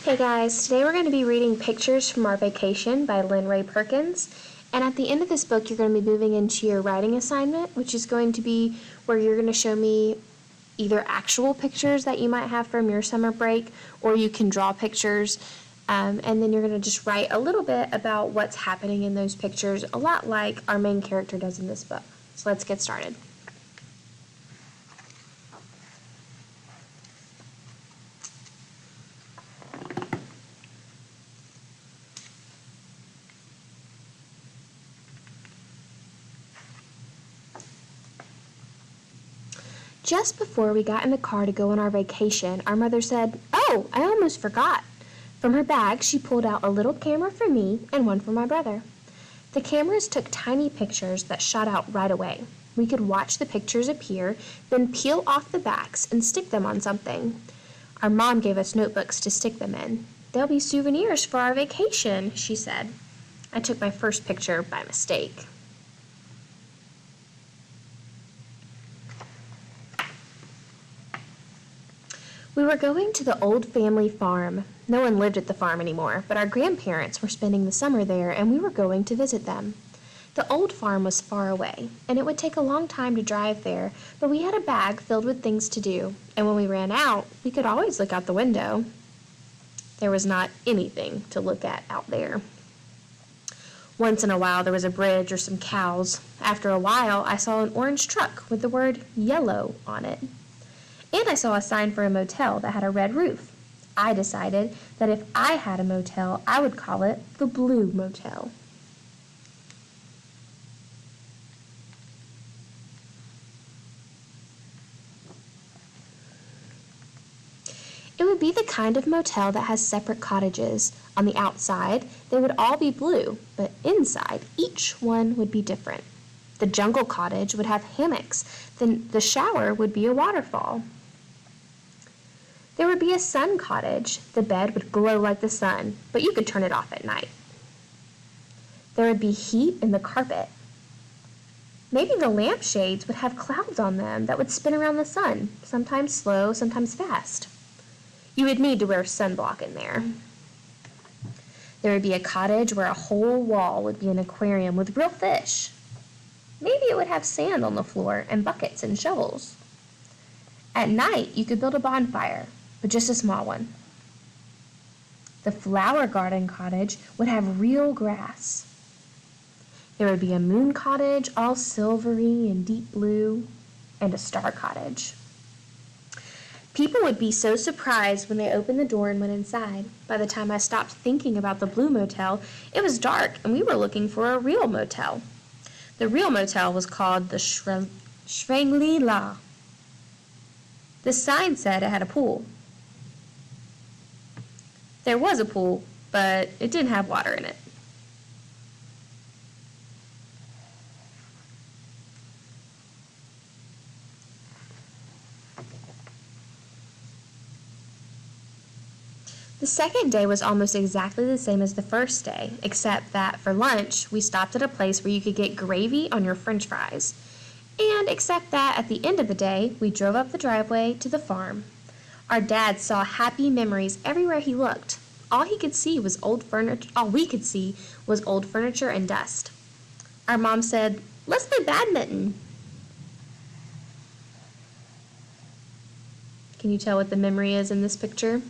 Hey guys, today we're going to be reading Pictures from Our Vacation by Lynn Ray Perkins. And at the end of this book, you're going to be moving into your writing assignment, which is going to be where you're going to show me either actual pictures that you might have from your summer break, or you can draw pictures. And then you're going to just write a little bit about what's happening in those pictures, a lot like our main character does in this book. So let's get started. Just before we got in the car to go on our vacation, our mother said, "Oh, I almost forgot." From her bag, she pulled out a little camera for me and one for my brother. The cameras took tiny pictures that shot out right away. We could watch the pictures appear, then peel off the backs and stick them on something. Our mom gave us notebooks to stick them in. "They'll be souvenirs for our vacation," she said. I took my first picture by mistake. We were going to the old family farm. No one lived at the farm anymore, but our grandparents were spending the summer there, and we were going to visit them. The old farm was far away, and it would take a long time to drive there, but we had a bag filled with things to do, and when we ran out, we could always look out the window. There was not anything to look at out there. Once in a while, there was a bridge or some cows. After a while, I saw an orange truck with the word "yellow" on it. And I saw a sign for a motel that had a red roof. I decided that if I had a motel, I would call it the Blue Motel. It would be the kind of motel that has separate cottages. On the outside, they would all be blue, but inside, each one would be different. The jungle cottage would have hammocks, then the shower would be a waterfall. There would be a sun cottage. The bed would glow like the sun, but you could turn it off at night. There would be heat in the carpet. Maybe the lampshades would have clouds on them that would spin around the sun, sometimes slow, sometimes fast. You would need to wear sunblock in there. There would be a cottage where a whole wall would be an aquarium with real fish. Maybe it would have sand on the floor and buckets and shovels. At night, you could build a bonfire, but just a small one. The flower garden cottage would have real grass. There would be a moon cottage, all silvery and deep blue, and a star cottage. People would be so surprised when they opened the door and went inside. By the time I stopped thinking about the Blue Motel, it was dark and we were looking for a real motel. The real motel was called the Shangri-La. The sign said it had a pool. There was a pool, but it didn't have water in it. The second day was almost exactly the same as the first day, except that for lunch, we stopped at a place where you could get gravy on your french fries. And except that at the end of the day, we drove up the driveway to the farm. Our dad saw happy memories everywhere he looked. All we could see was old furniture and dust. Our mom said, "Let's play badminton." Can you tell what the memory is in this picture?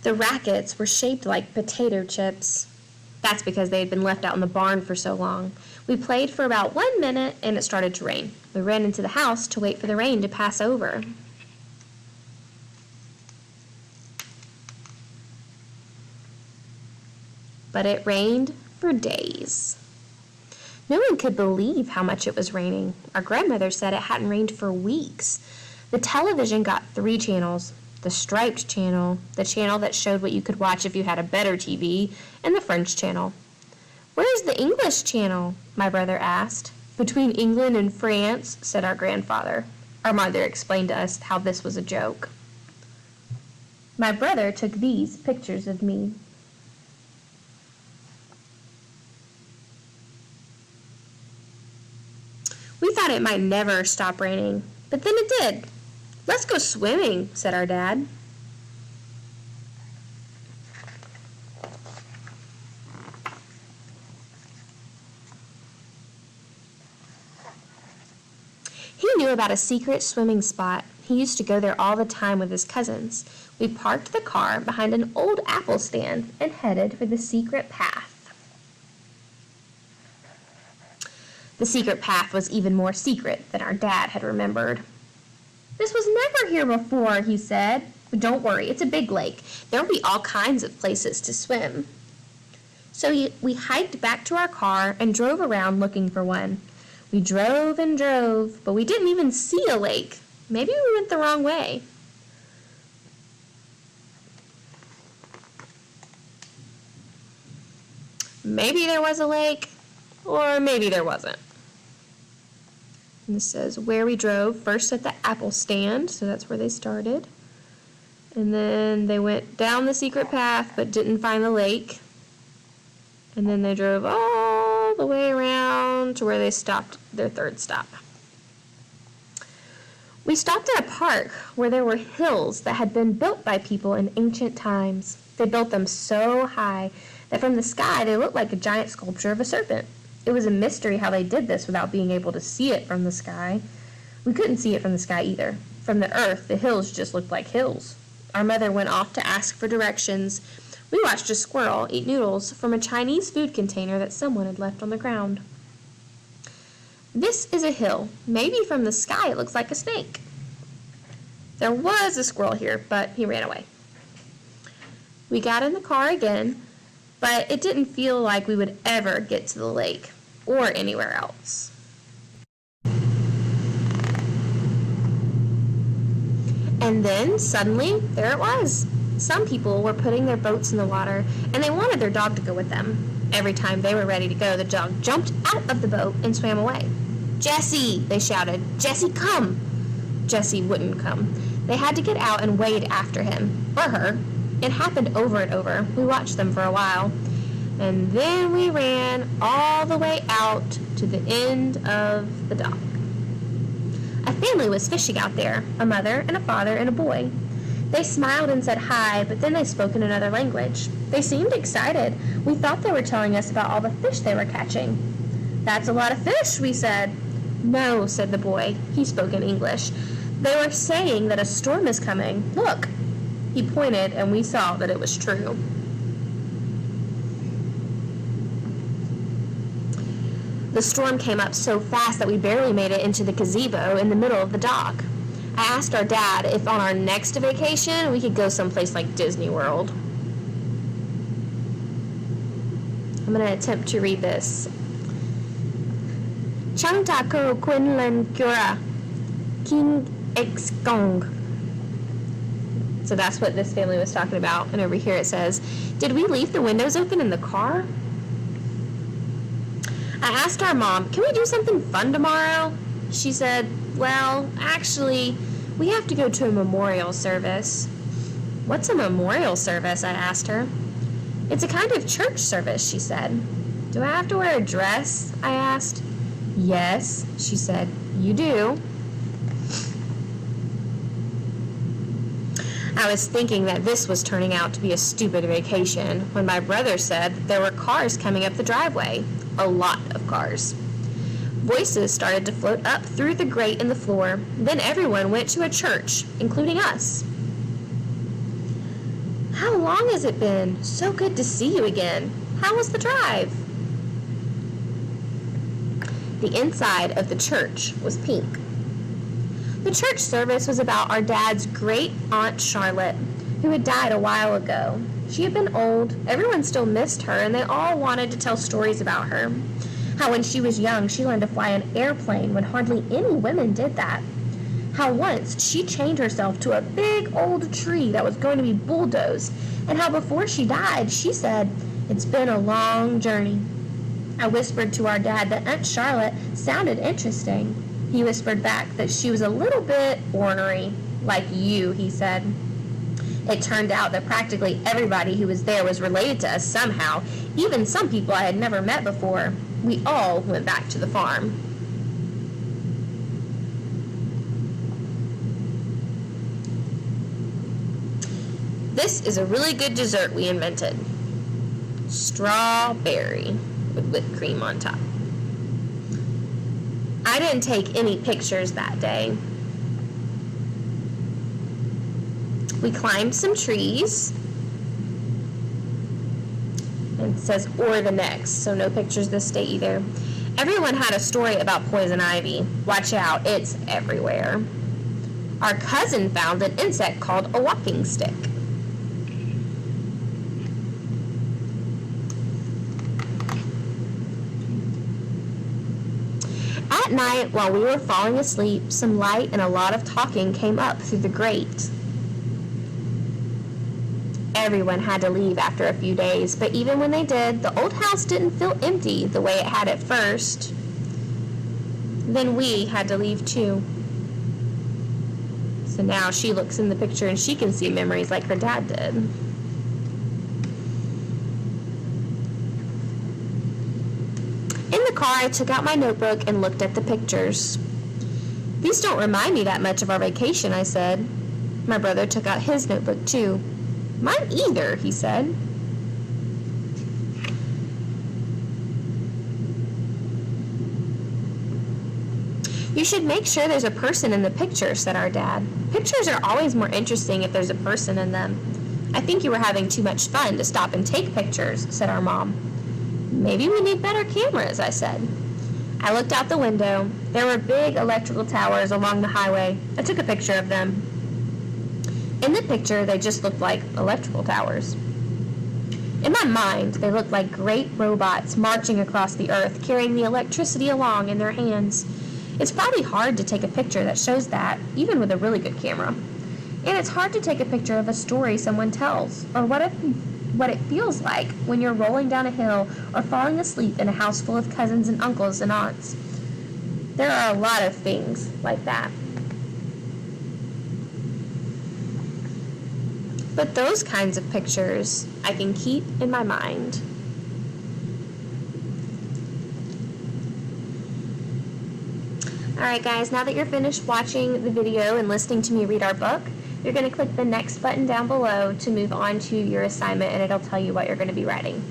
The rackets were shaped like potato chips. That's because they had been left out in the barn for so long. We played for about 1 minute and it started to rain. We ran into the house to wait for the rain to pass over. But it rained for days. No one could believe how much it was raining. Our grandmother said it hadn't rained for weeks. The television got 3 channels. The striped channel, the channel that showed what you could watch if you had a better TV, and the French channel. "Where's the English channel?" my brother asked. "Between England and France," said our grandfather. Our mother explained to us how this was a joke. My brother took these pictures of me. We thought it might never stop raining, but then it did. "Let's go swimming," said our dad. He knew about a secret swimming spot. He used to go there all the time with his cousins. We parked the car behind an old apple stand and headed for the secret path. The secret path was even more secret than our dad had remembered. "This was never here before," he said. "But don't worry, it's a big lake. There will be all kinds of places to swim." So we hiked back to our car and drove around looking for one. We drove and drove, but we didn't even see a lake. Maybe we went the wrong way. Maybe there was a lake, or maybe there wasn't. And this says where we drove, first at the apple stand, so that's where they started. And then they went down the secret path, but didn't find the lake. And then they drove all the way around to where they stopped their third stop. We stopped at a park where there were hills that had been built by people in ancient times. They built them so high that from the sky they looked like a giant sculpture of a serpent. It was a mystery how they did this without being able to see it from the sky. We couldn't see it from the sky either. From the earth, the hills just looked like hills. Our mother went off to ask for directions. We watched a squirrel eat noodles from a Chinese food container that someone had left on the ground. This is a hill. Maybe from the sky it looks like a snake. There was a squirrel here, but he ran away. We got in the car again, but it didn't feel like we would ever get to the lake or anywhere else. And then, suddenly, there it was. Some people were putting their boats in the water, and they wanted their dog to go with them. Every time they were ready to go, the dog jumped out of the boat and swam away. "Jessie!" they shouted. "Jessie, come!" Jessie wouldn't come. They had to get out and wade after him, or her. It happened over and over. We watched them for a while. And then we ran all the way out to the end of the dock. A family was fishing out there, a mother and a father and a boy. They smiled and said hi, but then they spoke in another language. They seemed excited. We thought they were telling us about all the fish they were catching. "That's a lot of fish," we said. "No," said the boy. He spoke in English. "They were saying that a storm is coming. Look." He pointed, and we saw that it was true. The storm came up so fast that we barely made it into the gazebo in the middle of the dock. I asked our dad if on our next vacation we could go someplace like Disney World. I'm going to attempt to read this. Chang tako Quinlan Cura, King X Gong. So that's what this family was talking about. And over here it says, "Did we leave the windows open in the car?" I asked our mom, "Can we do something fun tomorrow?" She said, "Well, actually, we have to go to a memorial service." "What's a memorial service?" I asked her. "It's a kind of church service," she said. "Do I have to wear a dress?" I asked. "Yes," she said, "you do." I was thinking that this was turning out to be a stupid vacation when my brother said that there were cars coming up the driveway. A lot of cars. Voices started to float up through the grate in the floor. Then everyone went to a church, including us. "How long has it been? So good to see you again. How was the drive?" The inside of the church was pink. The church service was about our dad's great aunt Charlotte, who had died a while ago. She had been old, everyone still missed her, and they all wanted to tell stories about her. How when she was young, she learned to fly an airplane when hardly any women did that. How once she chained herself to a big old tree that was going to be bulldozed, and how before she died, she said, "It's been a long journey." I whispered to our dad that Aunt Charlotte sounded interesting. He whispered back that she was a little bit ornery, like you, he said. It turned out that practically everybody who was there was related to us somehow, even some people I had never met before. We all went back to the farm. This is a really good dessert we invented. Strawberry with whipped cream on top. I didn't take any pictures that day. We climbed some trees. And it says, or the next, so no pictures this day either. Everyone had a story about poison ivy. Watch out, it's everywhere. Our cousin found an insect called a walking stick. At night, while we were falling asleep, some light and a lot of talking came up through the grate. Everyone had to leave after a few days, but even when they did, the old house didn't feel empty the way it had at first. Then we had to leave too. So now she looks in the picture and she can see memories like her dad did. In the car, I took out my notebook and looked at the pictures. These don't remind me that much of our vacation, I said. My brother took out his notebook too. Mine either, he said. You should make sure there's a person in the picture, said our dad. Pictures are always more interesting if there's a person in them. I think you were having too much fun to stop and take pictures, said our mom. Maybe we need better cameras, I said. I looked out the window. There were big electrical towers along the highway. I took a picture of them. In the picture, they just looked like electrical towers. In my mind, they looked like great robots marching across the earth, carrying the electricity along in their hands. It's probably hard to take a picture that shows that, even with a really good camera. And it's hard to take a picture of a story someone tells, or what it feels like when you're rolling down a hill or falling asleep in a house full of cousins and uncles and aunts. There are a lot of things like that. But those kinds of pictures I can keep in my mind. Alright guys, now that you're finished watching the video and listening to me read our book, you're going to click the next button down below to move on to your assignment, and it'll tell you what you're going to be writing.